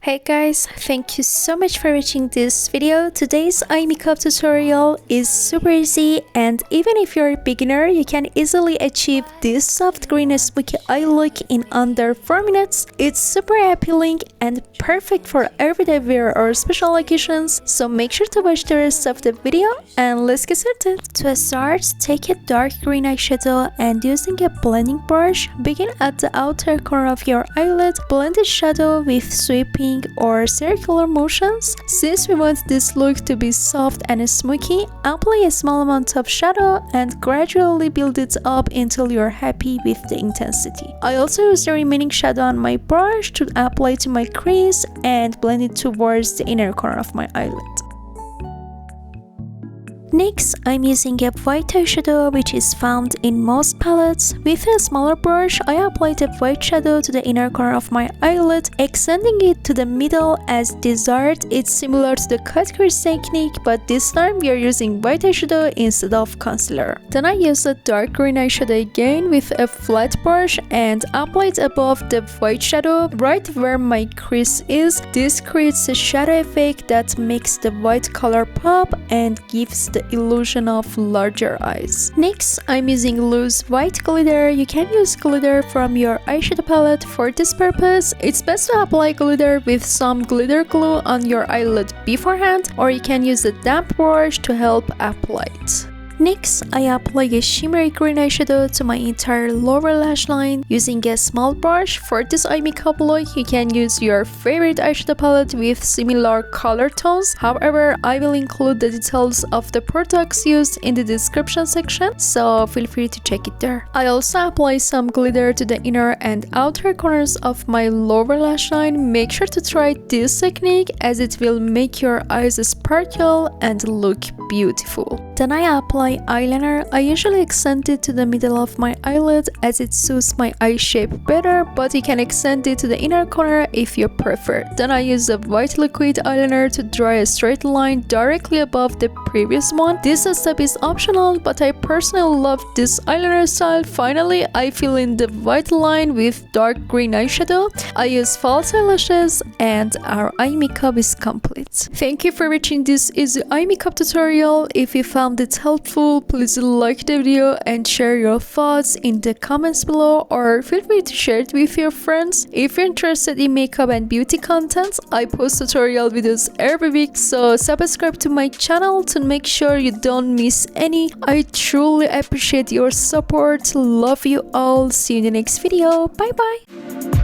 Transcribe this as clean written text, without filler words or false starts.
Hey guys, thank you so much for watching this video. Today's eye makeup tutorial is super easy, and even if you're a beginner, you can easily achieve this soft green smoky eye look in under 4 minutes. It's super appealing and perfect for everyday wear or special occasions, so make sure to watch the rest of the video and let's get started. To start, take a dark green eyeshadow and using a blending brush, begin at the outer corner of your eyelid, blend the shadow with sweeping or circular motions. Since we want this look to be soft and smoky, apply a small amount of shadow and gradually build it up until you're happy with the intensity. I also use the remaining shadow on my brush to apply to my crease and blend it towards the inner corner of my eyelid. Next, I'm using a white eyeshadow which is found in most palettes. With a smaller brush, I applied a white shadow to the inner corner of my eyelid, extending it to the middle as desired. It's similar to the cut crease technique, but this time we are using white eyeshadow instead of concealer. Then I used a dark green eyeshadow again with a flat brush and applied above the white shadow right where my crease is. This creates a shadow effect that makes the white color pop and gives the illusion of larger eyes. Next, I'm using loose white glitter. You can use glitter from your eyeshadow palette for this purpose. It's best to apply glitter with some glitter glue on your eyelid beforehand, or you can use a damp brush to help apply it. Next, I apply a shimmery green eyeshadow to my entire lower lash line using a small brush. For this eye makeup look, you can use your favorite eyeshadow palette with similar color tones. However, I will include the details of the products used in the description section, so feel free to check it there. I also apply some glitter to the inner and outer corners of my lower lash line. Make sure to try this technique as it will make your eyes sparkle and look beautiful. Then I apply eyeliner. I usually extend it to the middle of my eyelid as it suits my eye shape better, but you can extend it to the inner corner if you prefer. Then I use a white liquid eyeliner to draw a straight line directly above the previous one. This step is optional, but I personally love this eyeliner style. Finally, I fill in the white line with dark green eyeshadow. I use false eyelashes and our eye makeup is complete. Thank you for watching this easy eye makeup tutorial. If you found it helpful, please like the video and share your thoughts in the comments below, or feel free to share it with your friends. If you're interested in makeup and beauty content, I post tutorial videos every week, so subscribe to my channel to make sure you don't miss any. I truly appreciate your support. Love you all. See you in the next video. Bye bye.